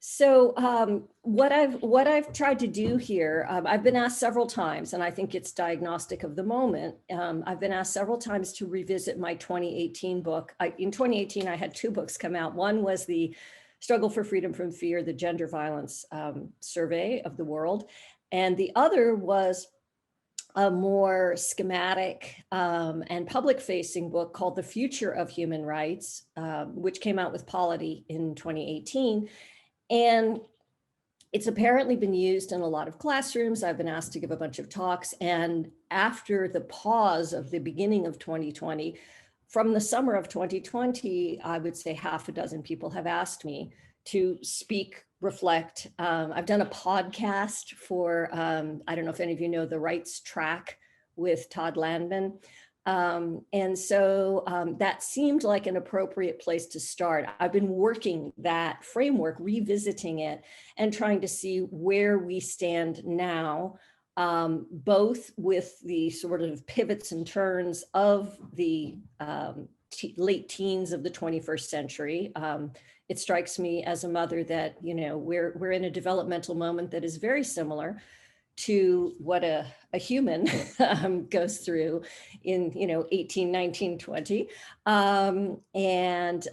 So what I've tried to do here, I've been asked several times, and I think it's diagnostic of the moment. I've been asked several times to revisit my 2018 book. In 2018, I had two books come out. One was the Struggle for Freedom from Fear, the Gender Violence Survey of the World. And the other was a more schematic and public-facing book called The Future of Human Rights, which came out with Polity in 2018. And it's apparently been used in a lot of classrooms. I've been asked to give a bunch of talks. And after the pause of the beginning of 2020, from the summer of 2020, I would say half a dozen people have asked me to speak, reflect. I've done a podcast for, I don't know if any of you know the Rights Track with Todd Landman. And so that seemed like an appropriate place to start. I've been working that framework, revisiting it, and trying to see where we stand now, both with the sort of pivots and turns of the late teens of the 21st century. It strikes me as a mother that, you know, we're in a developmental moment that is very similar to what a human goes through in, you know, 18, 19, 20. And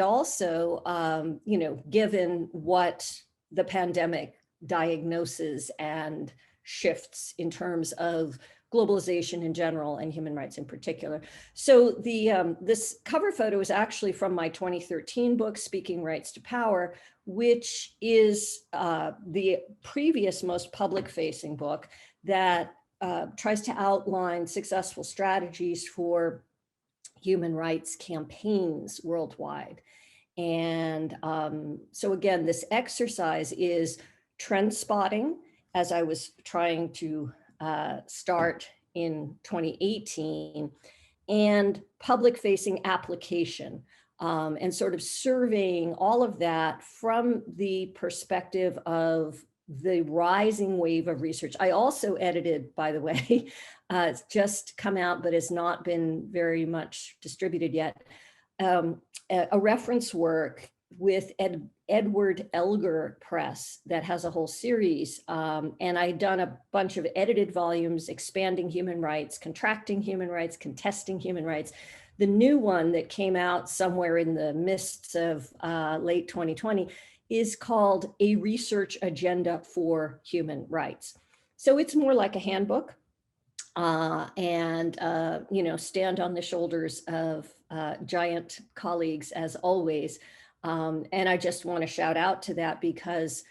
also, you know, given what the pandemic diagnoses and shifts in terms of globalization in general and human rights in particular. So this cover photo is actually from my 2013 book, Speaking Rights to Power, which is the previous most public-facing book that tries to outline successful strategies for human rights campaigns worldwide. And so again, this exercise is trend spotting, as I was trying to start in 2018, and public-facing application, and sort of surveying all of that from the perspective of the rising wave of research. I also edited, by the way, it's just come out, but has not been very much distributed yet, a reference work with Edward Elgar Press that has a whole series. And I'd done a bunch of edited volumes, expanding human rights, contracting human rights, contesting human rights. The new one that came out somewhere in the mists of late 2020 is called A Research Agenda for Human Rights. So it's more like a handbook and, you know, stand on the shoulders of giant colleagues as always. And I just want to shout out to that, because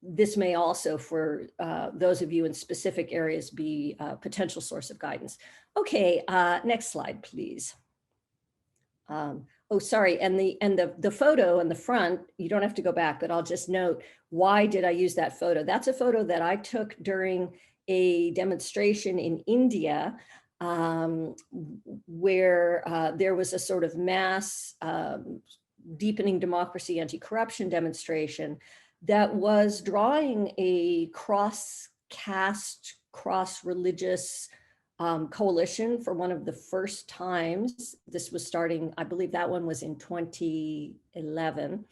this may also, for those of you in specific areas, be a potential source of guidance. Okay, next slide, please. Oh, sorry, and the photo in the front, you don't have to go back, but I'll just note, why did I use that photo? That's a photo that I took during a demonstration in India, where there was a sort of mass deepening democracy, anti-corruption demonstration that was drawing a cross-caste, cross-religious coalition for one of the first times. This was starting, I believe that one was in 2011.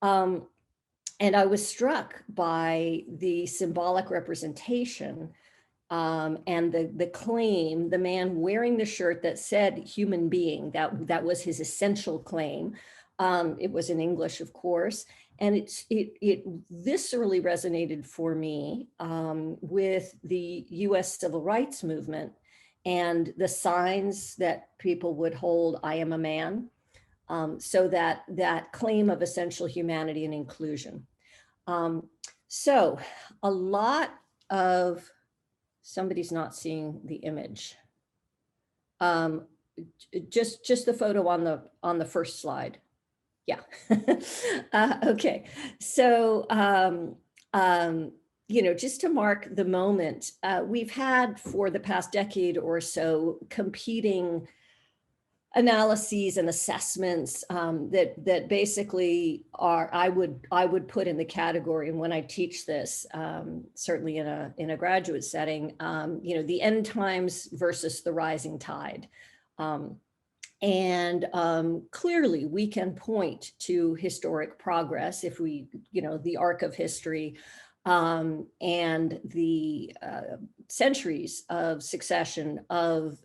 And I was struck by the symbolic representation and the claim, the man wearing the shirt that said human being, that was his essential claim. It was in English, of course, and it viscerally resonated for me with the US civil rights movement and the signs that people would hold, I am a man. So that claim of essential humanity and inclusion. So a lot of, somebody's not seeing the image. Just the photo on the first slide. Yeah. Okay. So, you know, just to mark the moment, we've had for the past decade or so competing analyses and assessments that basically are, I would put in the category, and when I teach this, certainly in a graduate setting, you know, the end times versus the rising tide. And clearly we can point to historic progress if we, the arc of history and the centuries of succession of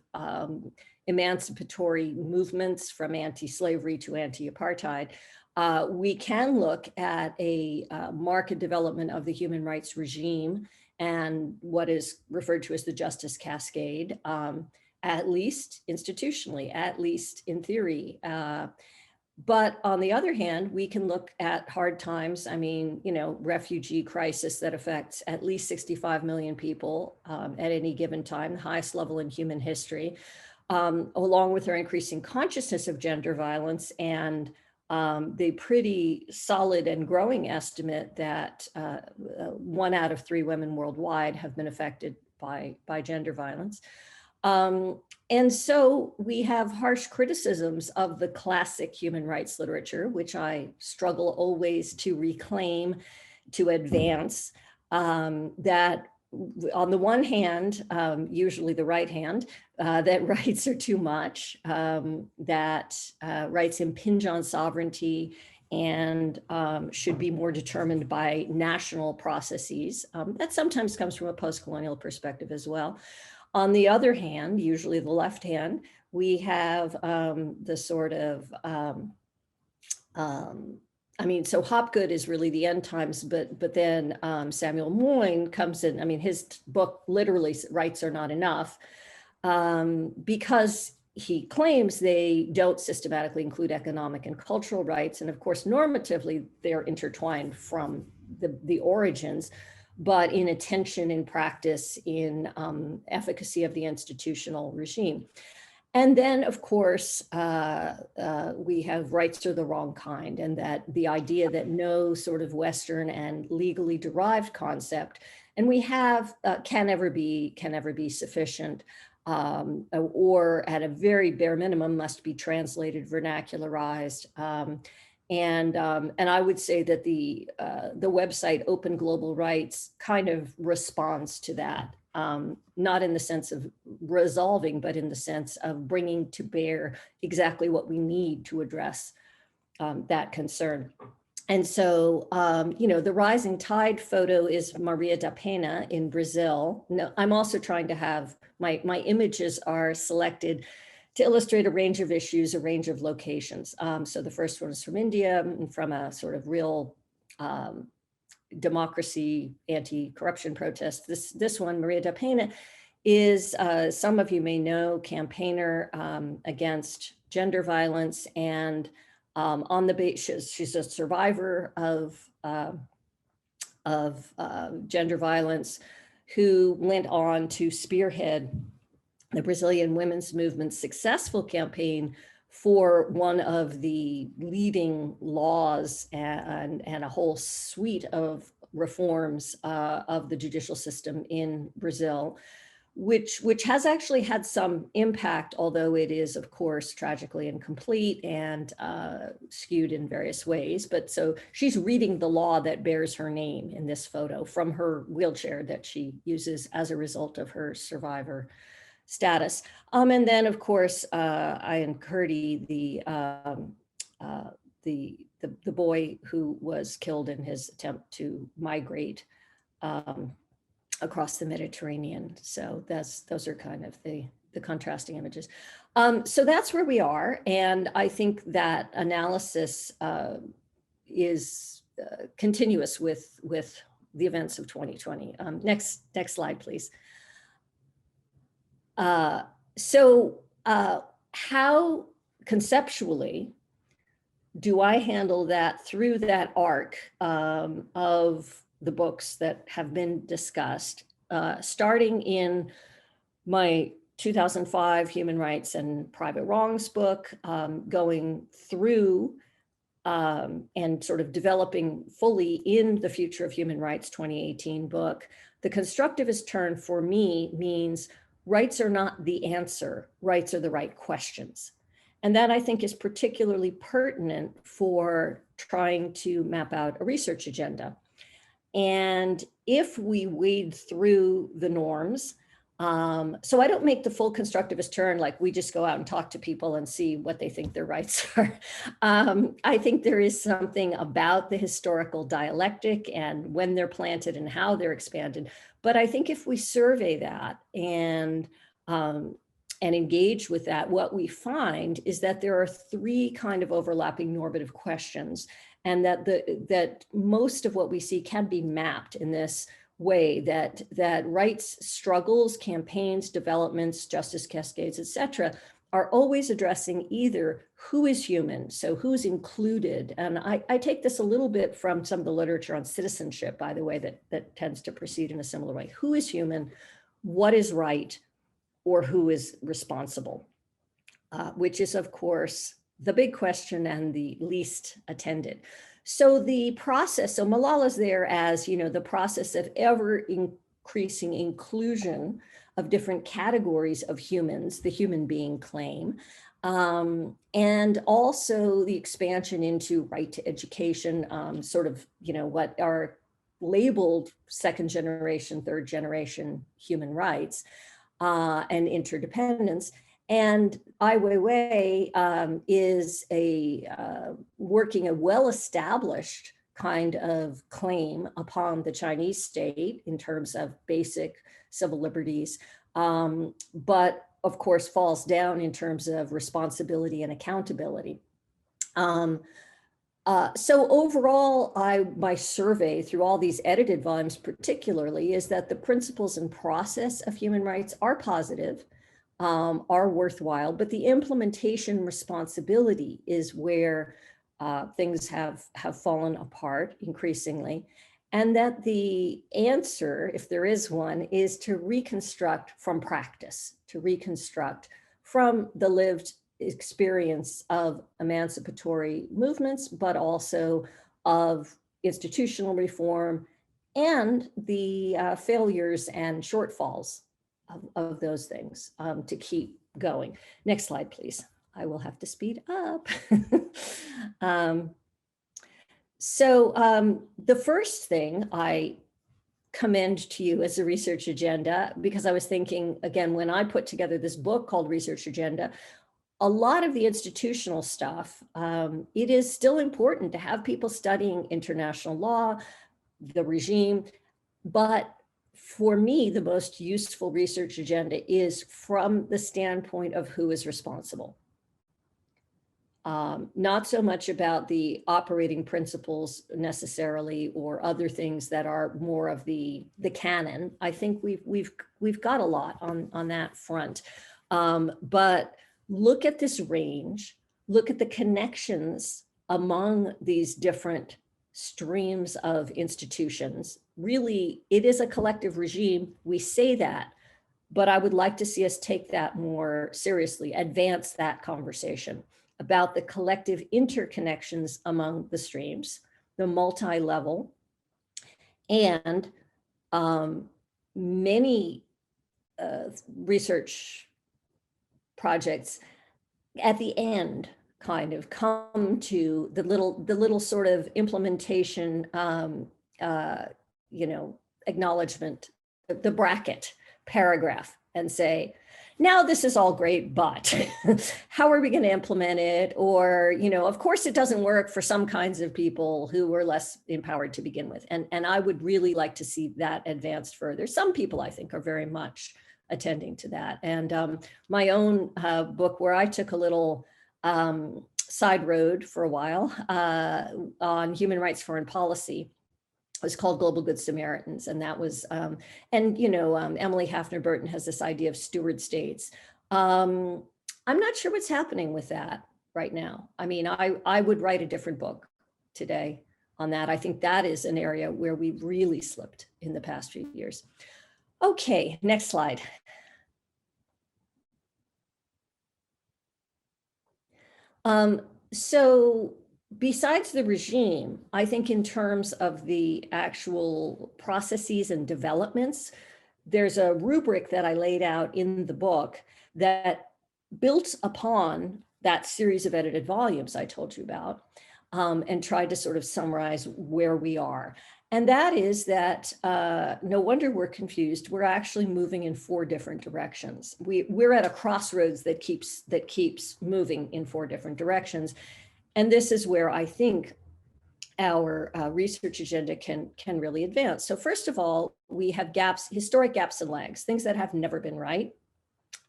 emancipatory movements from anti-slavery to anti-apartheid. We can look at a marked development of the human rights regime and what is referred to as the justice cascade, at least institutionally, at least in theory. But on the other hand, we can look at hard times. I mean, refugee crisis that affects at least 65 million people at any given time, the highest level in human history, along with our increasing consciousness of gender violence and the pretty solid and growing estimate that 1 out of 3 women worldwide have been affected by gender violence. And so we have harsh criticisms of the classic human rights literature, which I struggle always to reclaim, to advance, that on the one hand, usually the right hand, that rights are too much, that rights impinge on sovereignty and should be more determined by national processes. That sometimes comes from a post-colonial perspective as well. On the other hand, usually the left hand, we have the sort of, so Hopgood is really the end times, but then Samuel Moyn comes in. I mean, his book literally, rights are not enough, because he claims they don't systematically include economic and cultural rights. And of course, normatively, they're intertwined from the origins, but in attention, in practice, in efficacy of the institutional regime. And then, of course, we have rights are the wrong kind, and that the idea that no sort of Western and legally derived concept, and we have, can never be sufficient, or at a very bare minimum must be translated, vernacularized. And I would say that the website Open Global Rights kind of responds to that, not in the sense of resolving, but in the sense of bringing to bear exactly what we need to address that concern. And so, the rising tide photo is Maria da Penha in Brazil. No, I'm also trying to have, my images are selected to illustrate a range of issues, a range of locations. So the first one is from India, and from a sort of real democracy, anti-corruption protest. This one, Maria da Penha, is, some of you may know, campaigner against gender violence, and on the base, she's a survivor of gender violence, who went on to spearhead the Brazilian women's movement's successful campaign for one of the leading laws and a whole suite of reforms of the judicial system in Brazil, which has actually had some impact, although it is, of course, tragically incomplete and skewed in various ways. But so she's reading the law that bears her name in this photo from her wheelchair that she uses as a result of her survivor status. And then, of course, Ian Curdy, the boy who was killed in his attempt to migrate across the Mediterranean. So those are kind of the contrasting images. So that's where we are. And I think that analysis is continuous with the events of 2020. Next slide, please. So how conceptually do I handle that through that arc of the books that have been discussed, starting in my 2005 Human Rights and Private Wrongs book, going through and sort of developing fully in the Future of Human Rights 2018 book. The constructivist turn for me means rights are not the answer, rights are the right questions. And that, I think, is particularly pertinent for trying to map out a research agenda. And if we wade through the norms, So I don't make the full constructivist turn, like we just go out and talk to people and see what they think their rights are. I think there is something about the historical dialectic and when they're planted and how they're expanded. But I think if we survey that and engage with that, what we find is that there are three kind of overlapping normative questions, and that most of what we see can be mapped in this way, that rights struggles, campaigns, developments, justice cascades, etc., are always addressing either who is human, so who's included. And I take this a little bit from some of the literature on citizenship, by the way, that tends to proceed in a similar way. Who is human, what is right, or who is responsible, which is, of course, the big question and the least attended. So the process, so Malala's there as, the process of ever increasing inclusion of different categories of humans, the human being claim, and also the expansion into right to education, sort of, what are labeled second generation, third generation human rights, and interdependence. And Ai Weiwei is working a well-established kind of claim upon the Chinese state in terms of basic civil liberties, but of course falls down in terms of responsibility and accountability. So overall, my survey through all these edited volumes particularly is that the principles and process of human rights are positive, are worthwhile, but the implementation responsibility is where things have fallen apart increasingly. And that the answer, if there is one, is to reconstruct from practice, to reconstruct from the lived experience of emancipatory movements, but also of institutional reform and the failures and shortfalls of those things to keep going. Next slide, please. I will have to speed up. So the first thing I commend to you as a research agenda, because I was thinking, again, when I put together this book called Research Agenda, a lot of the institutional stuff, it is still important to have people studying international law, the regime, but for me, the most useful research agenda is from the standpoint of who is responsible. Not so much about the operating principles necessarily, or other things that are more of the canon. I think we've got a lot on that front, but look at this range, look at the connections among these different streams of institutions. Really, it is a collective regime. We say that, but I would like to see us take that more seriously, advance that conversation about the collective interconnections among the streams, the multi-level, and many research projects at the end kind of come to the little sort of implementation, acknowledgement, the bracket paragraph, and say, now this is all great, but how are we going to implement it? Or, of course it doesn't work for some kinds of people who were less empowered to begin with. And I would really like to see that advanced further. Some people, I think, are very much attending to that. And my own book, where I took a little side road for a while on human rights foreign policy, was called Global Good Samaritans. And that was, Emily Hafner Burton has this idea of steward states. I'm not sure what's happening with that right now. I mean, I would write a different book today on that. I think that is an area where we've really slipped in the past few years. Okay, next slide. So besides the regime, I think in terms of the actual processes and developments, there's a rubric that I laid out in the book that built upon that series of edited volumes I told you about, and tried to sort of summarize where we are. And that is that no wonder we're confused. We're actually moving in 4 different directions. We're at a crossroads that keeps moving in 4 different directions. And this is where I think our research agenda can really advance. So first of all, we have gaps, historic gaps and lags, things that have never been right,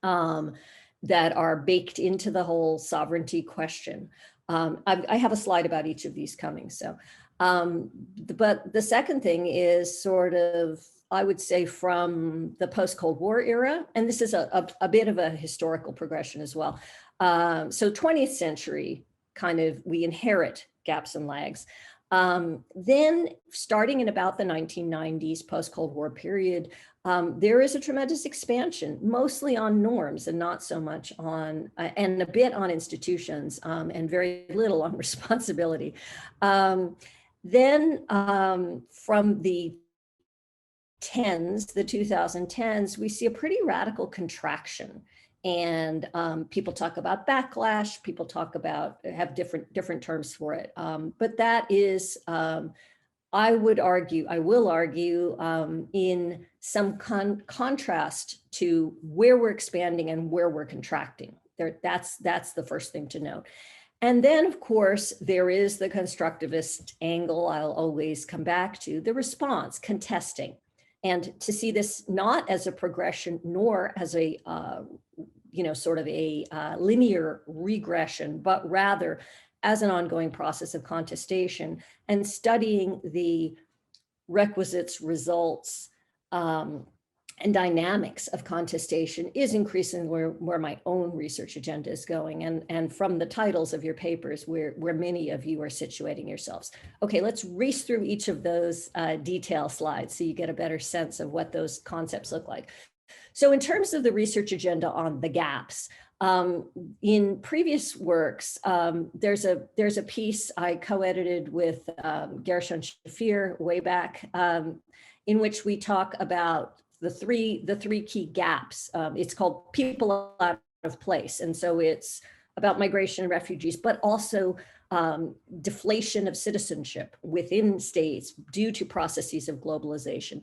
that are baked into the whole sovereignty question. I have a slide about each of these coming. So, but the second thing is sort of, I would say, from the post-Cold War era, and this is a bit of a historical progression as well. So 20th century, kind of, we inherit gaps and lags. Then starting in about the 1990s, post-Cold War period, there is a tremendous expansion, mostly on norms and not so much on, and a bit on institutions, and very little on responsibility. Then from the 2010s, we see a pretty radical contraction. And people talk about backlash, people talk about, have different terms for it. But that is, I will argue, in some contrast to where we're expanding and where we're contracting. That's the first thing to note. And then, of course, there is the constructivist angle I'll always come back to, the response, contesting. And to see this not as a progression, nor as a, sort of a linear regression, but rather as an ongoing process of contestation and studying the requisites, results, and dynamics of contestation is increasingly where my own research agenda is going. And from the titles of your papers, where many of you are situating yourselves. Okay, let's race through each of those detail slides so you get a better sense of what those concepts look like. So in terms of the research agenda on the gaps, in previous works, there's a piece I co-edited with Gershon and Shafir way back, in which we talk about the three key gaps. It's called People Out of Place. And so it's about migration and refugees, but also deflation of citizenship within states due to processes of globalization.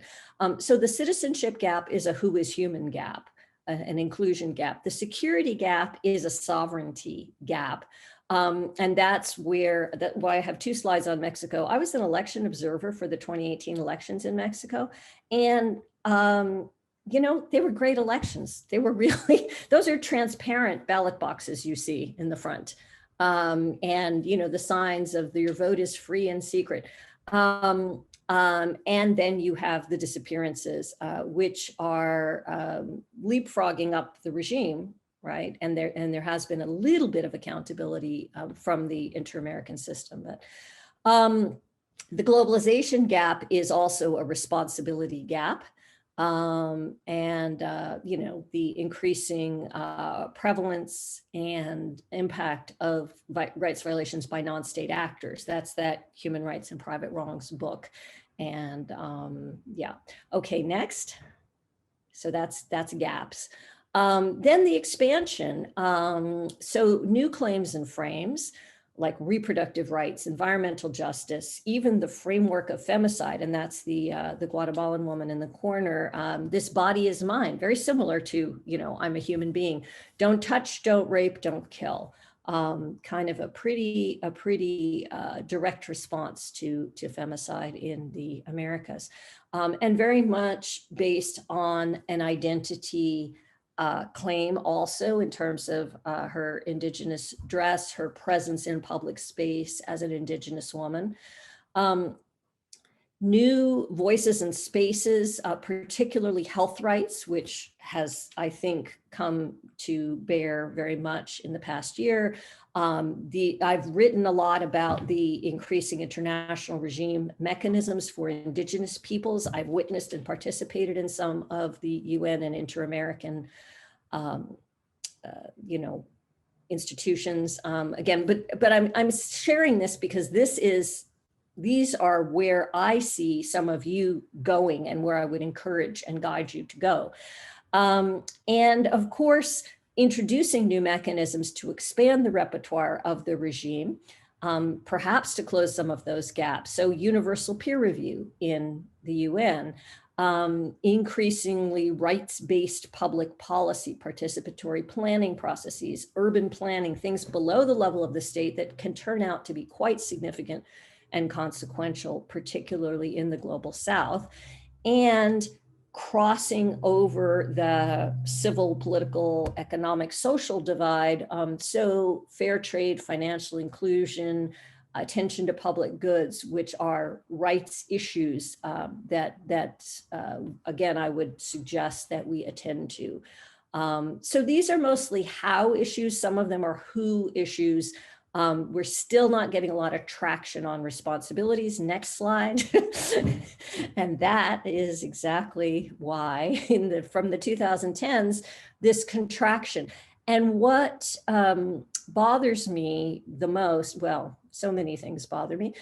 So the citizenship gap is a who is human gap, an inclusion gap. The security gap is a sovereignty gap. And that's why I have 2 slides on Mexico. I was an election observer for the 2018 elections in Mexico. And they were great elections. They were really, those are transparent ballot boxes you see in the front. And, the signs of your vote is free and secret. And then you have the disappearances, which are leapfrogging up the regime, right? And there has been a little bit of accountability from the inter-American system. But the globalization gap is also a responsibility gap. The increasing prevalence and impact of rights violations by non-state actors. That's that Human Rights and Private Wrongs book. And okay, next. So that's gaps. Then the expansion. So new claims and frames, like reproductive rights, environmental justice, even the framework of femicide, and that's the Guatemalan woman in the corner. This body is mine, very similar to, I'm a human being. Don't touch, don't rape, don't kill. Kind of a pretty direct response to femicide in the Americas, and very much based on an identity claim also in terms of her indigenous dress, her presence in public space as an indigenous woman. New voices and spaces, particularly health rights, which has, I think, come to bear very much in the past year. I've written a lot about the increasing international regime mechanisms for indigenous peoples. I've witnessed and participated in some of the UN and inter-American, institutions. Again, but I'm sharing this because these are where I see some of you going and where I would encourage and guide you to go. And of course, introducing new mechanisms to expand the repertoire of the regime. perhaps to close some of those gaps. So universal peer review in the UN, increasingly rights-based public policy, participatory planning processes, urban planning, things below the level of the state that can turn out to be quite significant and consequential, particularly in the global South, and crossing over the civil, political, economic, social divide. So fair trade, financial inclusion, attention to public goods, which are rights issues that again, I would suggest that we attend to. So these are mostly how issues. Some of them are who issues. We're still not getting a lot of traction on responsibilities. Next slide. And that is exactly why from the 2010s, this contraction. And what bothers me the most, well, so many things bother me.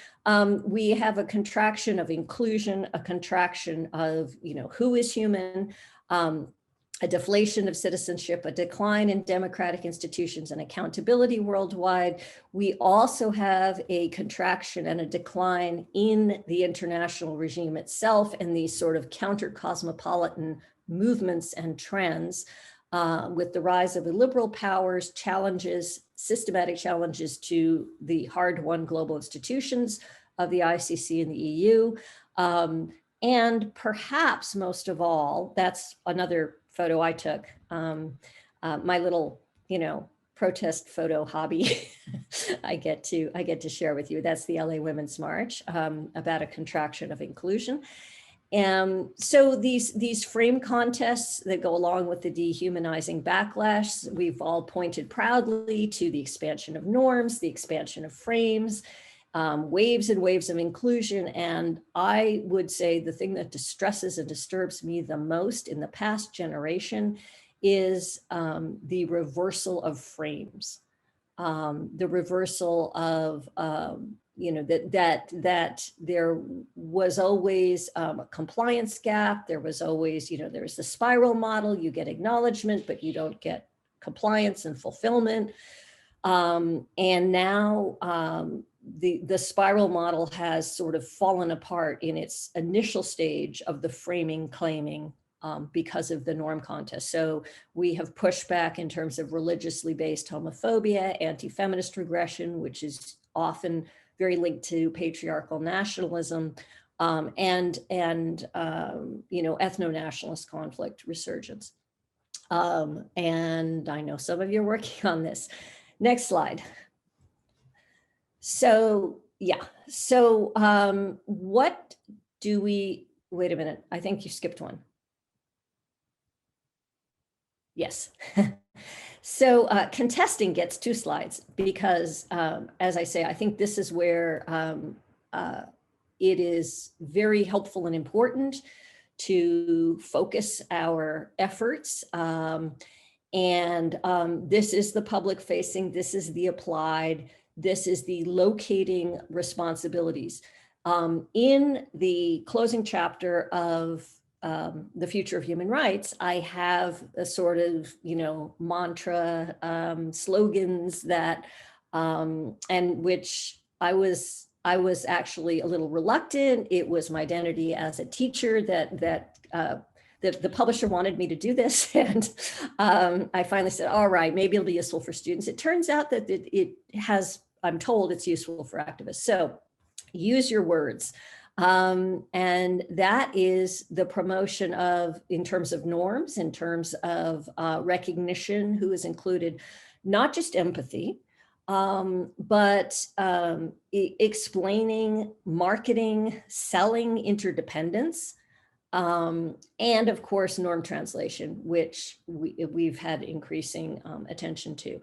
We have a contraction of inclusion, a contraction of, who is human, a deflation of citizenship, a decline in democratic institutions and accountability worldwide. We also have a contraction and a decline in the international regime itself and these sort of counter-cosmopolitan movements and trends with the rise of illiberal powers, challenges, systematic challenges to the hard-won global institutions of the ICC and the EU. And perhaps most of all, that's another photo I took, my little, protest photo hobby I get to share with you. That's the LA Women's March about a contraction of inclusion. So these frame contests that go along with the dehumanizing backlash, we've all pointed proudly to the expansion of norms, the expansion of frames, waves and waves of inclusion. And I would say the thing that distresses and disturbs me the most in the past generation is the reversal of frames, the reversal of, that there was always a compliance gap. There was always, there's the spiral model, you get acknowledgement, but you don't get compliance and fulfillment. And now the spiral model has sort of fallen apart in its initial stage of the framing claiming because of the norm contest. So we have pushed back in terms of religiously based homophobia, anti-feminist regression, which is often very linked to patriarchal nationalism, and ethno-nationalist conflict resurgence. And I know some of you are working on this. Next slide. So, yeah, so what do we, wait a minute, I think you skipped one. Yes. So contesting gets 2 slides because, as I say, I think this is where it is very helpful and important to focus our efforts. And this is the public facing, this is the applied, this is the locating responsibilities. In the closing chapter of the future of human rights, I have a sort of, mantra, slogans that, and which I was actually a little reluctant. It was my identity as a teacher that the publisher wanted me to do this. And I finally said, all right, maybe it'll be useful for students. It turns out that it has, I'm told it's useful for activists. So use your words. And that is the promotion of, in terms of norms, in terms of recognition, who is included, not just empathy, but explaining, marketing, selling interdependence, and of course, norm translation, which we've had increasing attention to.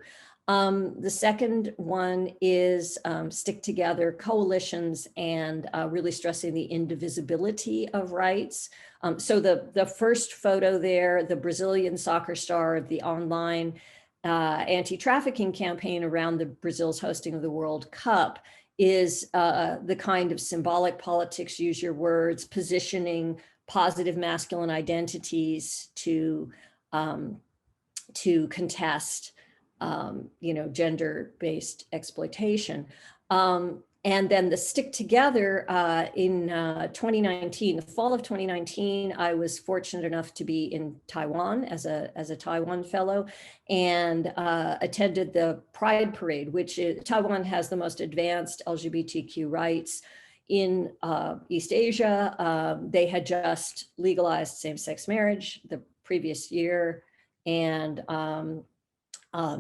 The second one is stick together coalitions and really stressing the indivisibility of rights. So the first photo there, the Brazilian soccer star of the online anti-trafficking campaign around the Brazil's hosting of the World Cup, is the kind of symbolic politics, use your words, positioning positive masculine identities to contest gender-based exploitation. And then the Stick Together in 2019, the fall of 2019, I was fortunate enough to be in Taiwan as a Taiwan fellow, and attended the Pride Parade, which Taiwan has the most advanced LGBTQ rights in East Asia. They had just legalized same-sex marriage the previous year, and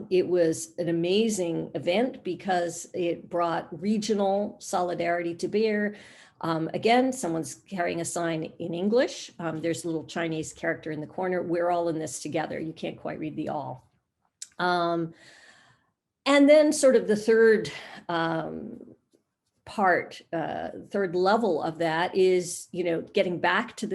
it was an amazing event because it brought regional solidarity to bear. Again, someone's carrying a sign in English. There's a little Chinese character in the corner. We're all in this together. You can't quite read the all. And then sort of the third third level of that is,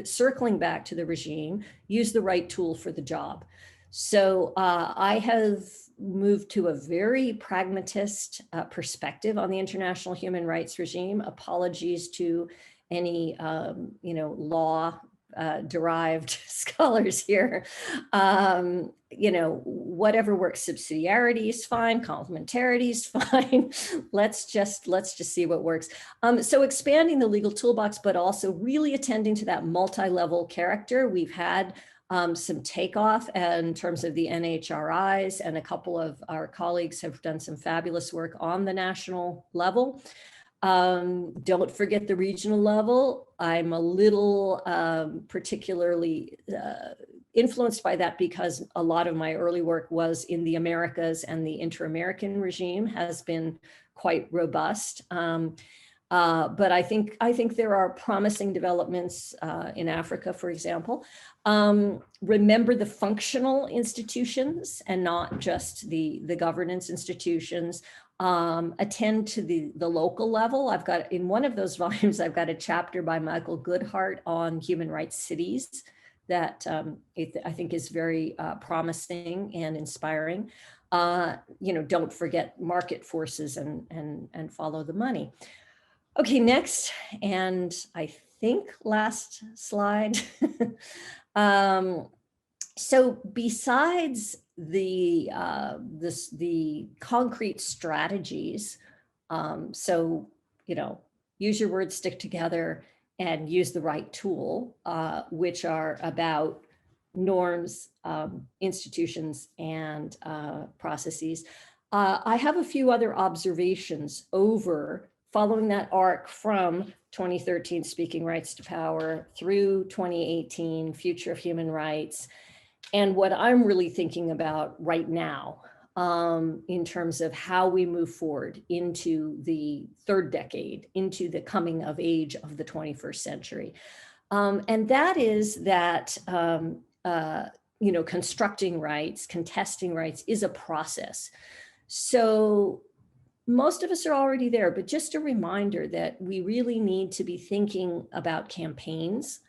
circling back to the regime, use the right tool for the job. So I have moved to a very pragmatist perspective on the international human rights regime. Apologies to any, law derived scholars here. Whatever works, subsidiarity is fine, complementarity is fine. let's just see what works. So expanding the legal toolbox, but also really attending to that multi-level character. We've had some takeoff in terms of the NHRIs, and a couple of our colleagues have done some fabulous work on the national level. Don't forget the regional level. I'm a little particularly influenced by that because a lot of my early work was in the Americas, and the inter-American regime has been quite robust. But I think there are promising developments in Africa, for example. Remember the functional institutions and not just the governance institutions. Attend to the local level. I've got, in one of those volumes, I've got a chapter by Michael Goodhart on human rights cities that I think is very promising and inspiring. Don't forget market forces and follow the money. Okay, next, and I think last slide. So besides the concrete strategies, use your words, stick together, and use the right tool, which are about norms, institutions, and processes. I have a few other observations following that arc from 2013, Speaking Rights to Power, through 2018, Future of Human Rights, and what I'm really thinking about right now in terms of how we move forward into the third decade, into the coming of age of the 21st century. And that is that, constructing rights, contesting rights is a process. So most of us are already there, but just a reminder that we really need to be thinking about campaigns,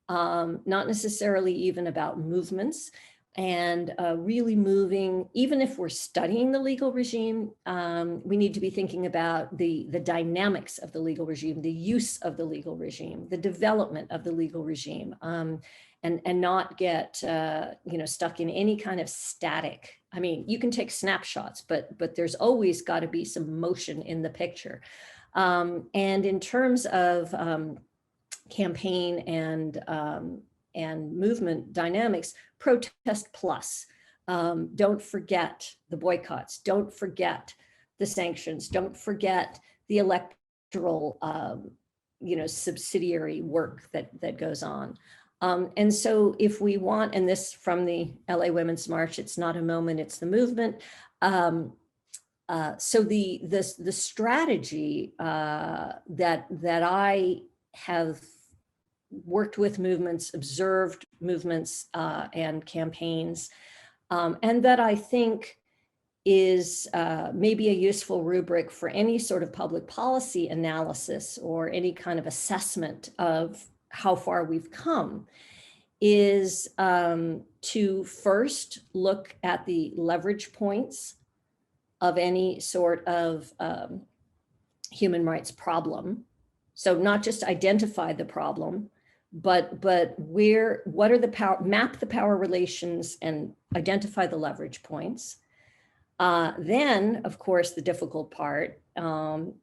not necessarily even about movements, and really moving, even if we're studying the legal regime, we need to be thinking about the dynamics of the legal regime, the use of the legal regime, the development of the legal regime, and not get stuck in any kind of static. I mean, you can take snapshots, but there's always got to be some motion in the picture. And in terms of campaign and movement dynamics, protest plus. Don't forget the boycotts. Don't forget the sanctions. Don't forget the electoral, subsidiary work that goes on. And so if we want, and this from the LA Women's March, it's not a moment, it's the movement. So the strategy that I have worked with movements, observed movements and campaigns, and that I think is maybe a useful rubric for any sort of public policy analysis or any kind of assessment of how far we've come, is to first look at the leverage points of any sort of human rights problem. So not just identify the problem, but what are the power, map the power relations and identify the leverage points. Then, of course, the difficult part,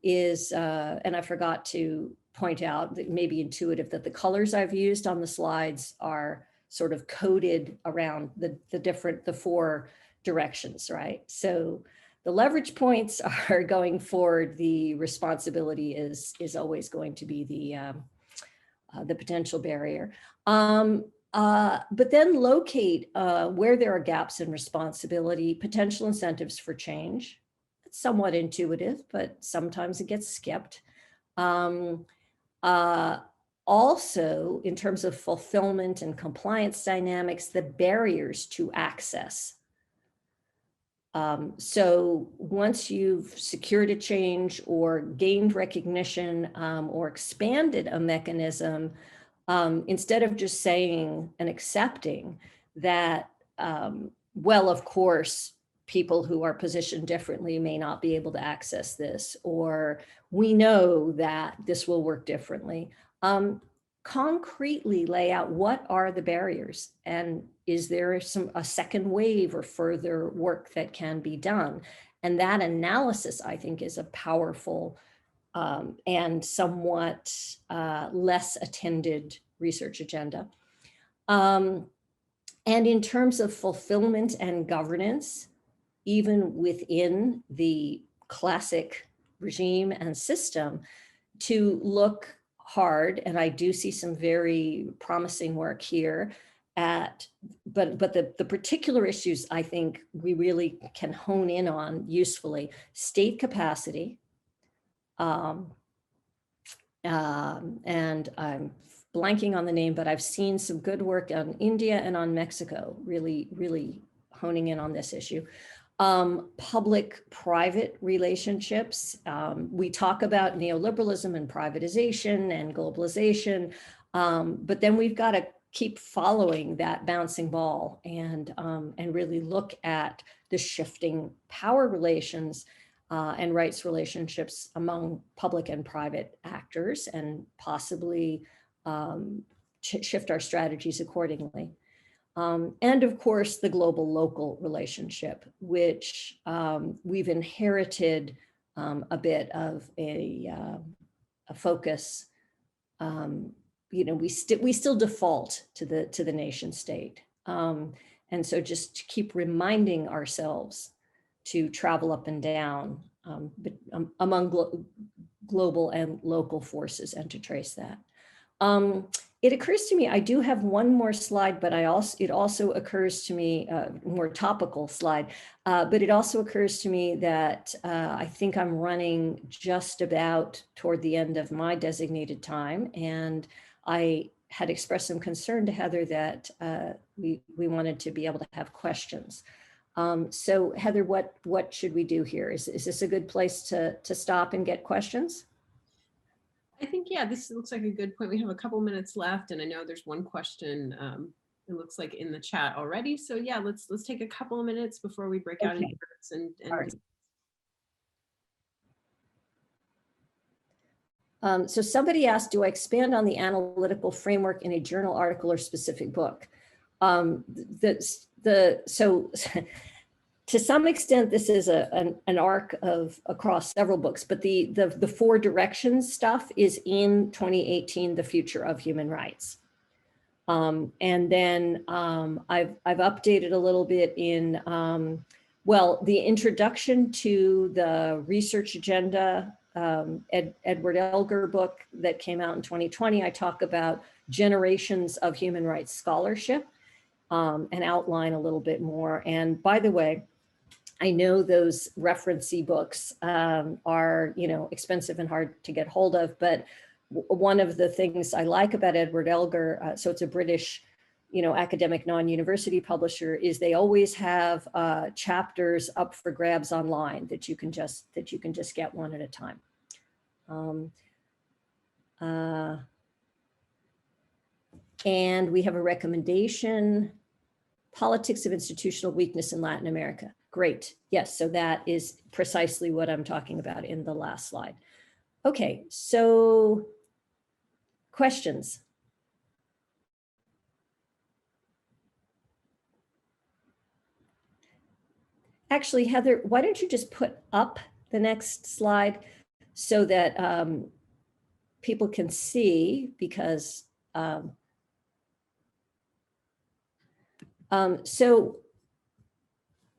is, and I forgot to point out that maybe intuitive, that the colors I've used on the slides are sort of coded around the four directions, right? So the leverage points are going forward. The responsibility is always going to be the potential barrier. But then locate where there are gaps in responsibility, potential incentives for change. It's somewhat intuitive, but sometimes it gets skipped. Also, in terms of fulfillment and compliance dynamics, the barriers to access. So once you've secured a change or gained recognition or expanded a mechanism, instead of just saying and accepting that, well, of course, people who are positioned differently may not be able to access this, or we know that this will work differently. Concretely lay out what are the barriers, and is there a second wave or further work that can be done? And that analysis, I think, is a powerful and somewhat less attended research agenda. And in terms of fulfillment and governance, even within the classic regime and system, to look hard, and I do see some very promising work here at, but the particular issues I think we really can hone in on usefully: state capacity, and I'm blanking on the name, but I've seen some good work on India and on Mexico, really honing in on this issue. Public-private relationships. We talk about neoliberalism and privatization and globalization, but then we've got to keep following that bouncing ball and really look at the shifting power relations and rights relationships among public and private actors, and possibly shift our strategies accordingly. And of course, the global-local relationship, which we've inherited a bit of a focus. You know, we still default to the nation state, and so just keep reminding ourselves to travel up and down among global and local forces, and to trace that. It occurs to me, I do have one more slide, but it also occurs to me, more topical slide, but it also occurs to me that I think I'm running just about toward the end of my designated time, and I had expressed some concern to Heather that we wanted to be able to have questions. So Heather, what should we do here? Is this a good place to stop and get questions? I think, yeah, this looks like a good point. We have a couple minutes left, and I know there's one question, it looks like, in the chat already. So yeah, let's take a couple of minutes before we break out into groups and right. So somebody asked, do I expand on the analytical framework in a journal article or specific book? So to some extent, this is an arc of across several books, but the four directions stuff is in 2018, The Future of Human Rights. And then I've updated a little bit in, well, the introduction to the research agenda, Edward Elgar book that came out in 2020. I talk about generations of human rights scholarship and outline a little bit more. And by the way, I know those reference books are, you know, expensive and hard to get hold of, but one of the things I like about Edward Elgar, so it's a British, you know, academic non-university publisher, is they always have chapters up for grabs online that you can just get one at a time. And we have a recommendation: Politics of Institutional Weakness in Latin America. Great. Yes, so that is precisely what I'm talking about in the last slide. Okay, so questions? Actually, Heather, why don't you just put up the next slide so that people can see, because so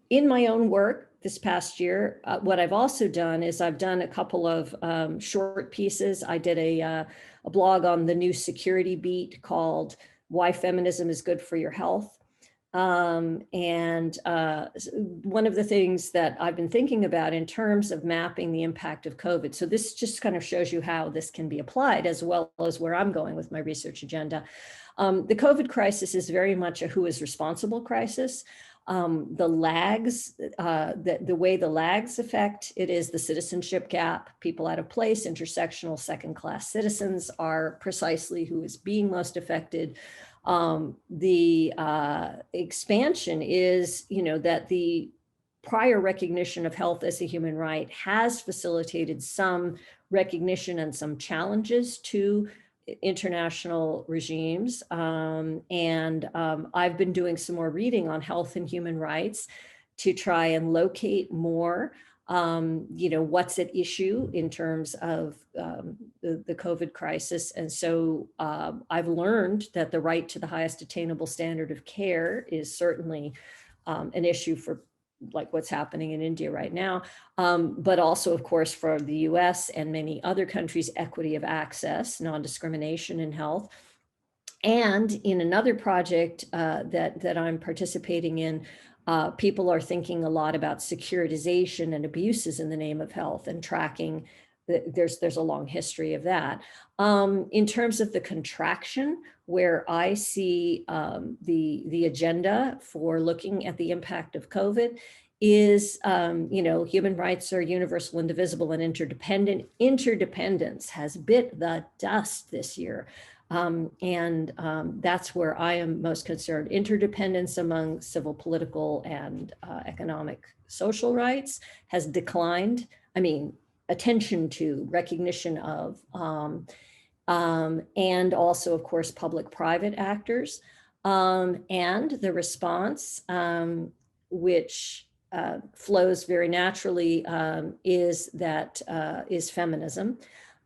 in my own work this past year, what I've also done is I've done a couple of short pieces. I did a blog on the new security beat called Why Feminism is Good for Your Health. One of the things that I've been thinking about in terms of mapping the impact of COVID, so this just kind of shows you how this can be applied as well as where I'm going with my research agenda. The COVID crisis is very much a who is responsible crisis. The lags, the way the lags affect it is the citizenship gap, people out of place, intersectional second-class citizens are precisely who is being most affected. The expansion is, that the prior recognition of health as a human right has facilitated some recognition and some challenges to international regimes. I've been doing some more reading on health and human rights to try and locate more, what's at issue in terms of the COVID crisis. And so I've learned that the right to the highest attainable standard of care is certainly an issue for like what's happening in India right now, but also, of course, for the US and many other countries, equity of access, non-discrimination in health. And in another project that I'm participating in, people are thinking a lot about securitization and abuses in the name of health and tracking. There's a long history of that. In terms of the contraction, where I see the agenda for looking at the impact of COVID is, human rights are universal, indivisible, and interdependent. Interdependence has bit the dust this year. That's where I am most concerned. Interdependence among civil, political, and economic, social rights has declined. I mean, attention to, recognition of, and also, of course, public-private actors. And the response, which flows very naturally, is feminism.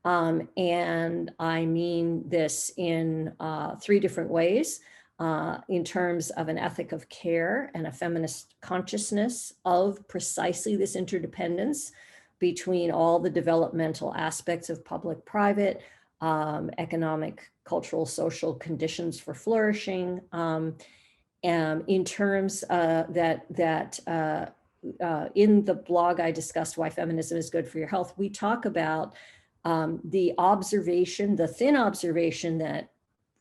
And I mean this in 3 different ways, in terms of an ethic of care and a feminist consciousness of precisely this interdependence between all the developmental aspects of public-private, economic, cultural, social conditions for flourishing, in terms that in the blog I discussed Why Feminism is Good for Your Health, we talk about the observation, the thin observation that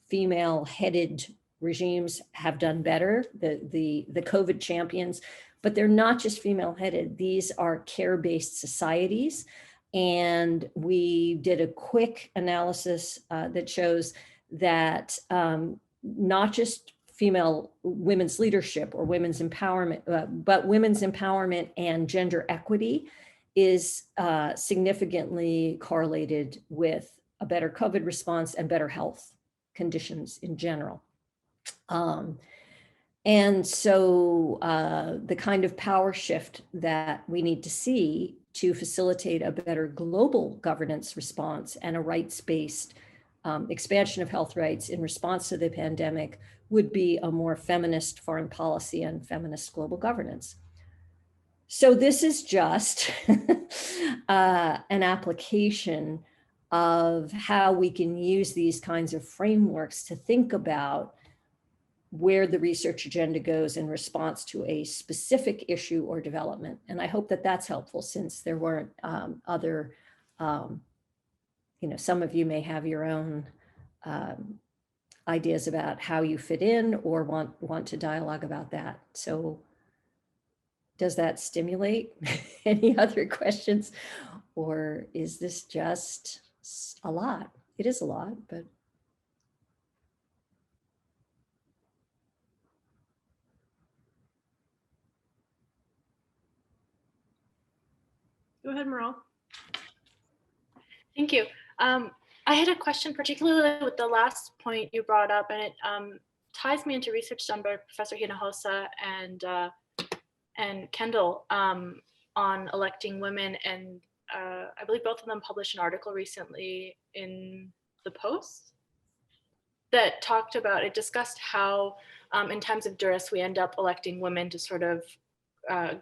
female-headed regimes have done better, the COVID champions, but they're not just female-headed. These are care-based societies. And we did a quick analysis that shows that not just women's leadership or women's empowerment, but women's empowerment and gender equity is significantly correlated with a better COVID response and better health conditions in general. And so the kind of power shift that we need to see to facilitate a better global governance response and a rights-based expansion of health rights in response to the pandemic would be a more feminist foreign policy and feminist global governance. So this is just an application of how we can use these kinds of frameworks to think about where the research agenda goes in response to a specific issue or development. And I hope that that's helpful, since there weren't other, some of you may have your own ideas about how you fit in or want to dialogue about that. So does that stimulate any other questions? Or is this just a lot? It is a lot, but. Go ahead, Meryl. Thank you. I had a question, particularly with the last point you brought up, and it ties me into research done by Professor Hinojosa and Kendall on electing women, and I believe both of them published an article recently in the Post that talked about, it discussed how in times of duress we end up electing women to sort of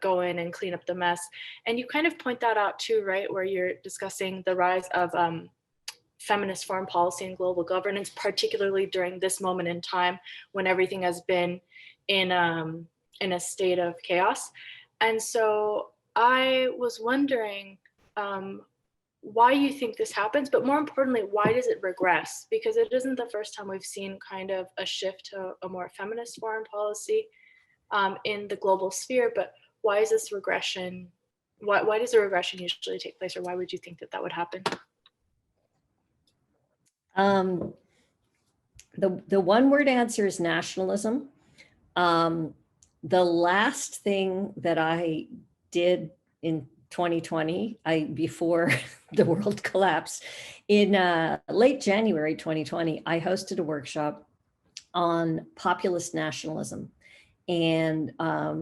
go in and clean up the mess. And you kind of point that out too, right, where you're discussing the rise of feminist foreign policy and global governance, particularly during this moment in time when everything has been in a state of chaos. And so I was wondering why you think this happens, but more importantly, why does it regress? Because it isn't the first time we've seen kind of a shift to a more feminist foreign policy in the global sphere, but why is this regression, why does a regression usually take place, or why would you think that that would happen? The one word answer is nationalism. The last thing that I did in 2020, before the world collapsed, in late January 2020, I hosted a workshop on populist nationalism and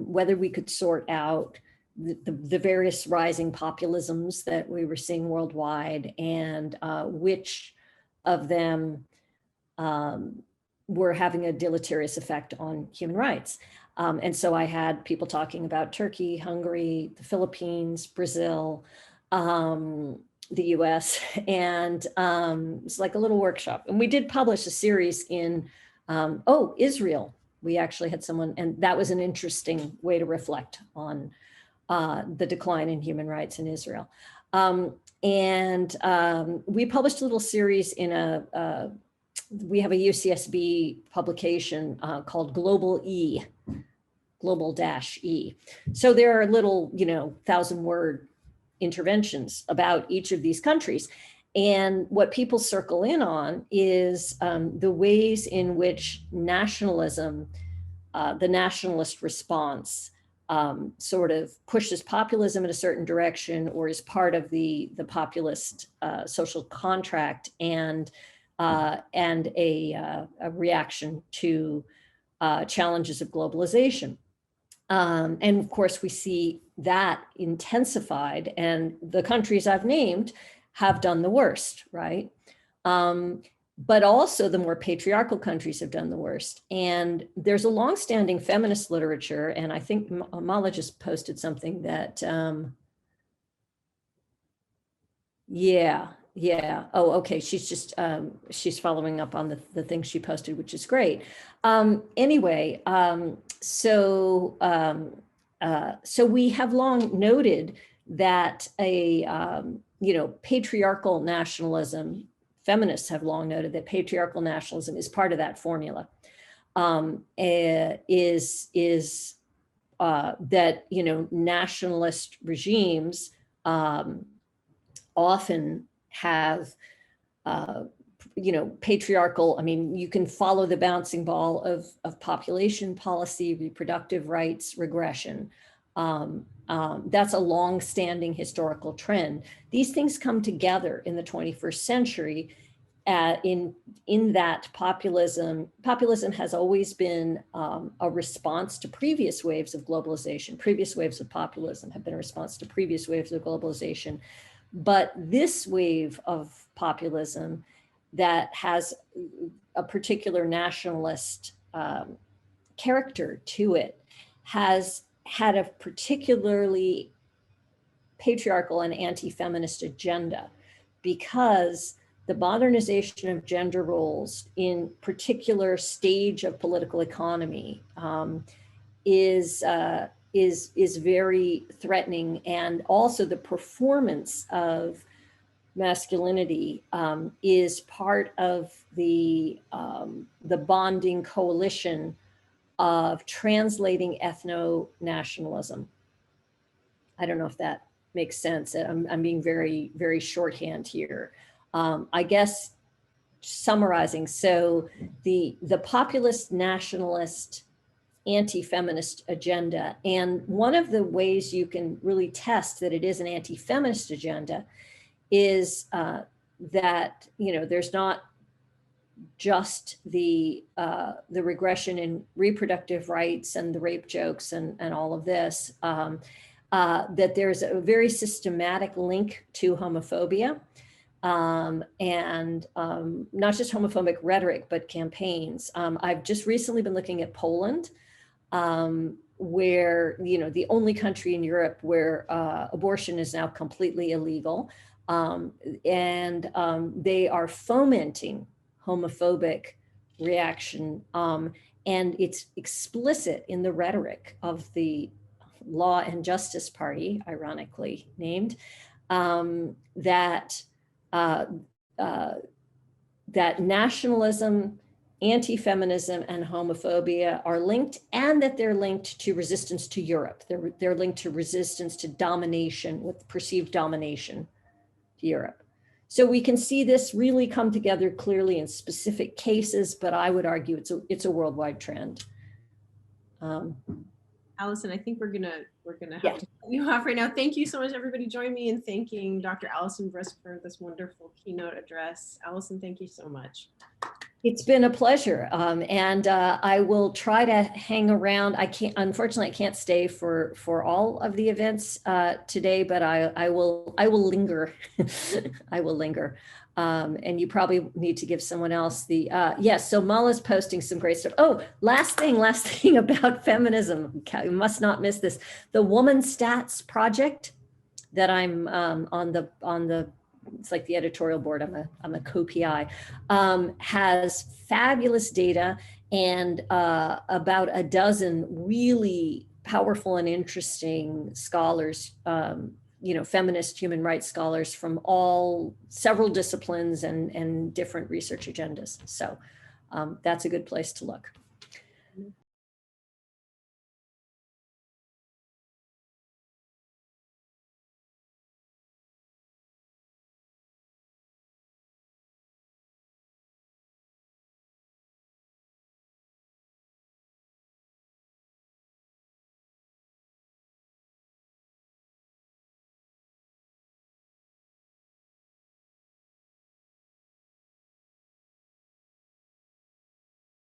whether we could sort out the various rising populisms that we were seeing worldwide, and which of them were having a deleterious effect on human rights. And so I had people talking about Turkey, Hungary, the Philippines, Brazil, the US, and it's like a little workshop. And we did publish a series in, Israel. We actually had someone, and that was an interesting way to reflect on the decline in human rights in Israel. We published a little series in we have a UCSB publication called Global E. So there are little, 1,000-word interventions about each of these countries. And what people circle in on is the ways in which nationalism, the nationalist response, sort of pushes populism in a certain direction, or is part of the populist social contract, and a reaction to challenges of globalization. And of course, we see that intensified, and the countries I've named have done the worst, right? But also the more patriarchal countries have done the worst. And there's a longstanding feminist literature, and I think Mala just posted something that, yeah. Oh, okay. She's just, she's following up on the thing she posted, which is great. Anyway, so we have long noted that patriarchal nationalism, feminists have long noted that patriarchal nationalism is part of that formula. That, nationalist regimes often have, patriarchal, you can follow the bouncing ball of population policy, reproductive rights, regression. That's a long-standing historical trend. These things come together in the 21st century in that populism has always been a response to previous waves of globalization. Previous waves of populism have been a response to previous waves of globalization. But this wave of populism that has a particular nationalist character to it has had a particularly patriarchal and anti-feminist agenda, because the modernization of gender roles in particular stage of political economy is very threatening, and also the performance of masculinity is part of the bonding coalition of translating ethno-nationalism. I don't know if that makes sense. I'm being very, very shorthand here. I guess summarizing, so the populist nationalist anti-feminist agenda, and one of the ways you can really test that it is an anti-feminist agenda is that there's not just the regression in reproductive rights and the rape jokes and all of this, that there's a very systematic link to homophobia. And not just homophobic rhetoric, but campaigns. I've just recently been looking at Poland, where, the only country in Europe where abortion is now completely illegal. And they are fomenting homophobic reaction. And it's explicit in the rhetoric of the Law and Justice Party, ironically named, that nationalism, anti-feminism, and homophobia are linked, and that they're linked to resistance to Europe. They're linked to resistance to domination, with perceived domination to Europe. So we can see this really come together clearly in specific cases, but I would argue it's a worldwide trend. Alison, I think we're gonna have to cut you off right now. Thank you so much, everybody. Join me in thanking Dr. Alison Brysk for this wonderful keynote address. Alison, thank you so much. It's been a pleasure, and I will try to hang around. Unfortunately, I can't stay for all of the events today, but I will linger. I will linger. And you probably need to give someone else the, yes, so Mala's posting some great stuff. Oh, last thing about feminism. You must not miss this. The Woman Stats Project that I'm on the, it's like the editorial board, I'm a co-PI, has fabulous data and about a dozen really powerful and interesting scholars, feminist human rights scholars from several disciplines and different research agendas. So that's a good place to look.